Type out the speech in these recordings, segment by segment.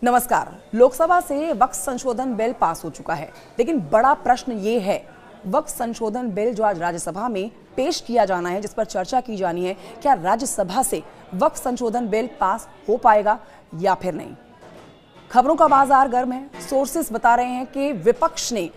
नमस्कार। लोकसभा से वक्फ संशोधन बिल पास हो चुका है, लेकिन बड़ा प्रश्न ये है, वक्फ संशोधन बिल जो आज राज्यसभा में पेश किया जाना है, जिस पर चर्चा की जानी है, क्या राज्यसभा से वक्फ संशोधन बिल पास हो पाएगा या फिर नहीं। खबरों का बाजार गर्म है। सोर्सेस बता रहे हैं कि विपक्ष ने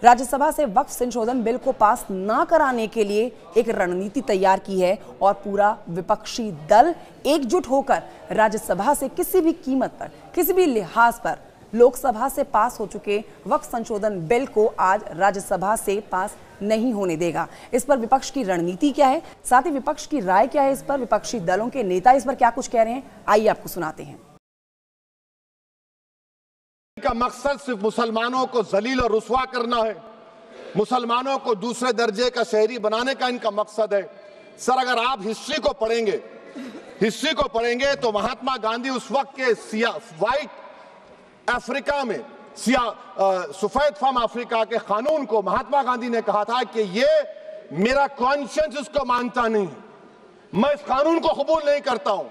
राज्यसभा से वक्फ संशोधन बिल को पास ना कराने के लिए एक रणनीति तैयार की है और पूरा विपक्षी दल एकजुट होकर राज्यसभा से किसी भी कीमत पर, किसी भी लिहाज पर लोकसभा से पास हो चुके वक्फ संशोधन बिल को आज राज्यसभा से पास नहीं होने देगा। इस पर विपक्ष की रणनीति क्या है, साथ ही विपक्ष की राय क्या है, इस पर विपक्षी दलों के नेता इस पर क्या कुछ कह रहे हैं, आइए आपको सुनाते हैं। का मकसद सिर्फ मुसलमानों को जलील और रुस्वा करना है, मुसलमानों को दूसरे दर्जे का शहरी बनाने का इनका मकसद है। सर, अगर आप हिस्ट्री को पढ़ेंगे तो महात्मा गांधी उस वक्त के व्हाइट अफ्रीका में सफेद फम अफ्रीका के कानून को महात्मा गांधी ने कहा था कि ये मेरा कॉन्शियंस इसको मानता नहीं, मैं इस कानून को कबूल नहीं करता हूं।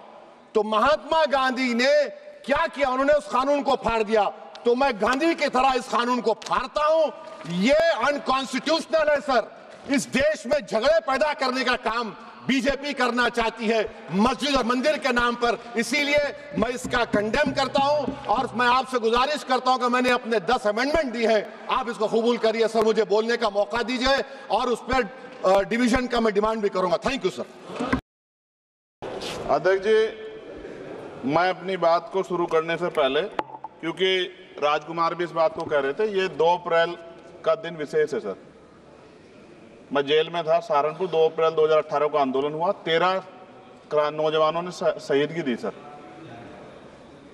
तो महात्मा गांधी ने क्या किया, उन्होंने उस कानून को फाड़ दिया। तो मैं गांधी की तरह इस कानून को फाड़ता हूं। ये अनकॉन्स्टिट्यूशनल है सर। इस देश में झगड़े पैदा करने का काम बीजेपी करना चाहती है मस्जिद और मंदिर के नाम पर, इसीलिए मैं इसका कंडेम करता हूं और मैं आपसे गुजारिश करता हूं कि मैंने अपने 10 अमेंडमेंट दी है, आप इसको कबूल करिए सर, मुझे बोलने का मौका दीजिए और उस पर डिवीजन का मैं डिमांड भी करूंगा। Thank you sir. अध्यक्ष जी, मैं अपनी बात को शुरू करने से पहले, क्योंकि राजकुमार भी इस बात को कह रहे थे, ये 2 अप्रैल का दिन विशेष है सर। मैं जेल में था सहारनपुर, 2 अप्रैल 2018 को आंदोलन हुआ, 13 नौजवानों ने शहीदगी दी सर।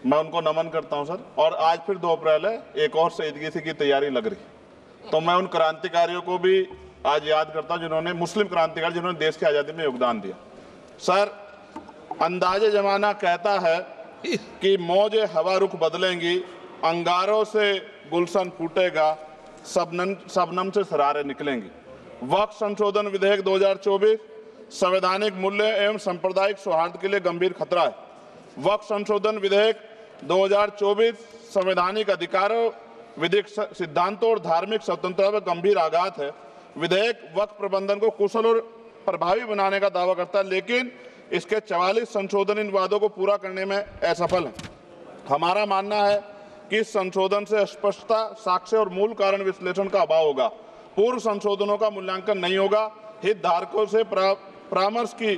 मैं उनको नमन करता हूं सर। और आज फिर 2 अप्रैल है, एक और शहीदगी की तैयारी लग रही। तो मैं उन क्रांतिकारियों को भी आज याद करता हूं जिन्होंने, मुस्लिम क्रांतिकारी जिन्होंने देश की आज़ादी में योगदान दिया। सर, अंदाजे जमाना कहता है कि मौजे हवा रुख बदलेंगी, अंगारों से गुलशन फूटेगा, शबनम से सरारे निकलेंगी। वक्फ संशोधन विधेयक 2024 संवैधानिक मूल्य एवं सांप्रदायिक सौहार्द के लिए गंभीर खतरा है। वक्फ संशोधन विधेयक 2024 संवैधानिक अधिकारों, विधिक सिद्धांतों और धार्मिक स्वतंत्रता पर गंभीर आघात है। विधेयक वक्फ प्रबंधन को कुशल और प्रभावी बनाने का दावा करता है, लेकिन इसके 44 संशोधन इन वादों को पूरा करने में असफल है। हमारा मानना है कि इस संशोधन से स्पष्टता, साक्ष्य और मूल कारण विश्लेषण का अभाव होगा। पूर्व संशोधनों का मूल्यांकन नहीं होगा, हितधारकों से परामर्श की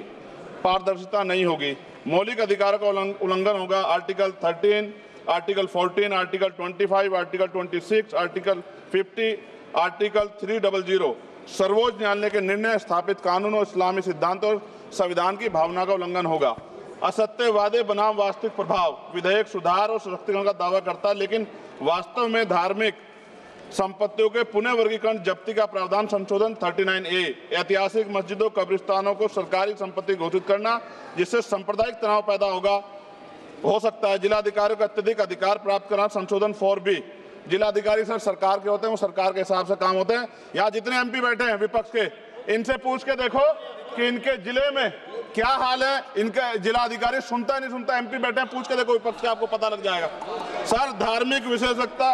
पारदर्शिता नहीं होगी, मौलिक अधिकारों का उल्लंघन होगा। Article 13, article 14, article 25, article 26, article 50, article 300 सर्वोच्च न्यायालय के निर्णय, स्थापित कानून और इस्लामी सिद्धांत और संविधान की भावना का उल्लंघन होगा। असत्य वादे बनाम वास्तविक प्रभाव, विधेयक सुधार और सशक्तिकरण का दावा करता है, लेकिन वास्तव में धार्मिक संपत्तियों के पुनः वर्गीकरण जब्ती का प्रावधान संशोधन 39A, ऐतिहासिक मस्जिदों, कब्रिस्तानों को सरकारी संपत्ति घोषित करना, जिससे सांप्रदायिक तनाव पैदा हो सकता है। जिलाधिकारियों को अत्यधिक अधिकार प्राप्त करना संशोधन 4B, जिलाधिकारी सर सरकार के होते हैं, वो सरकार के हिसाब से काम होते हैं। यहाँ जितने MP बैठे हैं विपक्ष के, इनसे पूछ के देखो कि इनके जिले में क्या हाल है। इनका जिलाधिकारी सुनता नहीं सुनता, MP बैठे हैं, पूछ के देखो विपक्ष के, आपको पता लग जाएगा। सर, धार्मिक विशेषज्ञता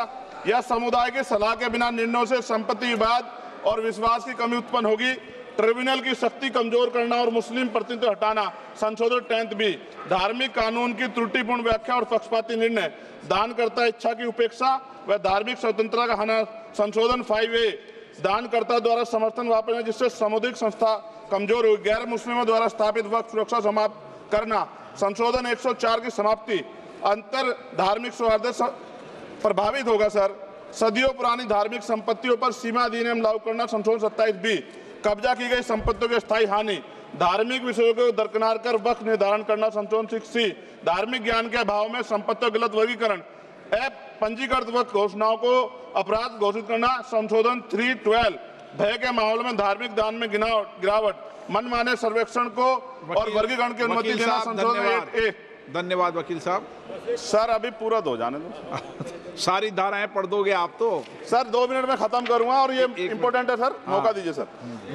या समुदाय की सलाह के बिना निर्णयों से संपत्ति विवाद और विश्वास की कमी उत्पन्न होगी। ट्रिब्यूनल की शक्ति कमजोर करना और मुस्लिम प्रतिनिधित्व हटाना संशोधन 10B, धार्मिक कानून की त्रुटिपूर्ण व्याख्या और पक्षपाती निर्णय, दानकर्ता इच्छा की उपेक्षा व धार्मिक स्वतंत्रता का हनन संशोधन 5A, दानकर्ता द्वारा समर्थन वापस जिससे सामुदायिक संस्था कमजोर हुई, गैर मुस्लिमों द्वारा स्थापित वक्फ सुरक्षा समाप्त करना संशोधन 104 की समाप्ति, अंतर धार्मिक सौहार्द प्रभावित होगा। सर, सदियों पुरानी धार्मिक संपत्तियों पर सीमा अधिनियम लागू करना संशोधन 27B, कब्जा की गई संपत्तियों की स्थायी हानि, धार्मिक विषयों को दरकिनार कर वक्फ निर्धारण करना संशोधन 6C, धार्मिक ज्ञान के अभाव में संपत्तियों गलत वर्गीकरण, पंजीकृत वक्फ घोषणाओं को अपराध घोषित करना संशोधन 312, भय के माहौल में धार्मिक दान में गिरावट, मनमाने सर्वेक्षण को और वर्गीकरण की अनुमति देना संशोधन 8A। धन्यवाद वकील साहब। सर, अभी पूरा दो जाने दो। सारी धाराएं पढ़ दोगे आप तो। सर, 2 मिनट में खत्म करूंगा और ये इंपॉर्टेंट है सर, मौका दीजिए सर।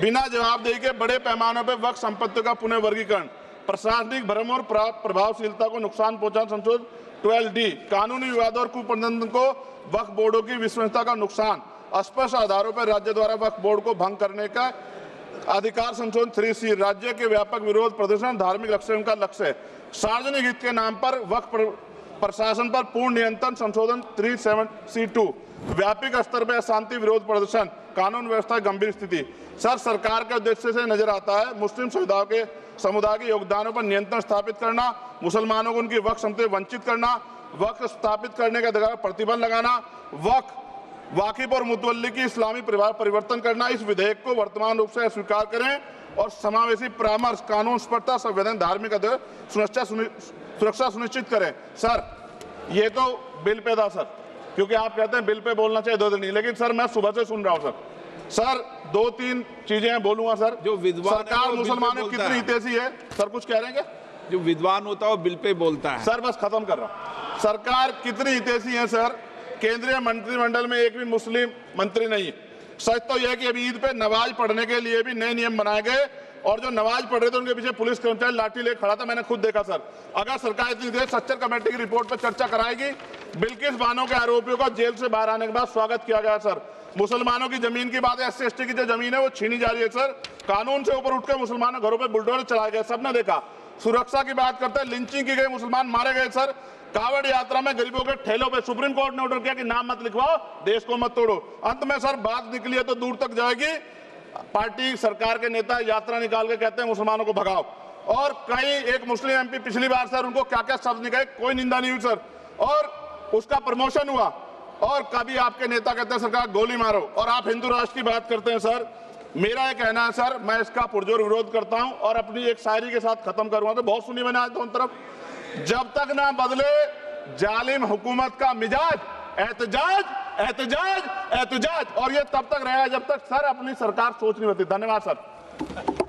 बिना जवाबदेही के बड़े पैमाने पर वक्फ संपत्तियों का पुनः वर्गीकरण, प्रशासनिक भ्रम और प्रभावशीलता को नुकसान पहुंचाना संशोधन 12D कानूनी विवादों और कुप्रबंधन को वक्फ बोर्डों की विश्वसनीयता का नुकसान, स्पष्ट आधारों पर राज्य द्वारा वक्फ बोर्ड को भंग करने का अधिकार संशोधन 3C राज्य के व्यापक विरोध प्रदर्शन धार्मिक लक्ष्य का लक्ष्य, सार्वजनिक हित के नाम पर वक्फ प्रशासन पर पूर्ण नियंत्रण संशोधन 37C2 व्यापक स्तर पर शांति विरोध प्रदर्शन कानून व्यवस्था की गंभीर स्थिति। सर, सरकार के उद्देश्य से नजर आता है मुस्लिम समुदाय के योगदानों पर नियंत्रण स्थापित करना, मुसलमानों को उनकी वक्फ संपत्ति वंचित करना, वक्फ स्थापित करने का अधिकार प्रतिबंध लगाना, वाकिफ और मुतवल्ली की इस्लामी परिवर्तन करना। इस विधेयक को वर्तमान रूप से स्वीकार करें और समावेशी परामर्श कानून स्पष्टता संवैधानिक धार्मिक सुरक्षा सुनिश्चित करें। सर, ये तो बिल पे था सर, क्योंकि आप कहते हैं बिल पे बोलना चाहिए 2 दिन नहीं, लेकिन सर मैं सुबह से सुन रहा हूं सर 2-3 चीजें बोलूंगा सर। जो विद्वान सरकार मुसलमानों की कितनी हितैषी है सर, कुछ कह रहे हैं क्या? जो विद्वान होता है वो बिल पे बोलता है। सर बस खत्म कर रहा हूं। सरकार कितनी हितैषी है सर? केंद्रीय मंत्रिमंडल में एक भी मुस्लिम मंत्री नहीं। सच तो यह है कि अभी ईद पे नमाज पढ़ने के लिए भी नए नियम बनाए गए और जो नमाज पढ़ रहे थे उनके पीछे पुलिस कर्मचारी लाठी लेकर खड़ा था, मैंने खुद देखा सर। अगर सरकार इतनी देर सच्चर कमेटी की रिपोर्ट पर चर्चा कराएगी। बिल्किस बानो के आरोपियों का जेल से बाहर आने के बाद स्वागत किया गया सर। मुसलमानों की जमीन की बात है, SC/ST की जो जमीन है वो छीनी जा रही है सर। कानून से ऊपर उठकर मुसलमानों घरों पर बुलडोजर चलाए गए, सबने देखा। सुरक्षा की बात करते हैं, लिंचिंग की गई, मुसलमान मारे गए सर। कावड़ यात्रा में गरीबों के ठेलों पे सुप्रीम कोर्ट ने ऑर्डर किया कि नाम मत लिखवाओ, देश को मत तोड़ो। अंत में सर बात निकली है तो दूर तक जाएगी। पार्टी सरकार के नेता यात्रा निकाल के कहते हैं मुसलमानों को भगाओ, और कई एक मुस्लिम MP पिछली बार सर उनको क्या क्या शब्द निकले, कोई निंदा नहीं हुई सर, और उसका प्रमोशन हुआ। और कभी आपके नेता कहते हैं सरकार गोली मारो, और आप हिंदू राष्ट्र की बात करते हैं सर। मेरा यह कहना है सर, मैं इसका पुरजोर विरोध करता हूं और अपनी एक शायरी के साथ खत्म करूंगा। तो बहुत सुनी मैंने आज दोनों तरफ, जब तक ना बदले जालिम हुकूमत का मिजाज, एहतजाज एहतजाज एहतजाज, और ये तब तक रहेगा जब तक सर अपनी सरकार सोच नहीं होती। धन्यवाद सर।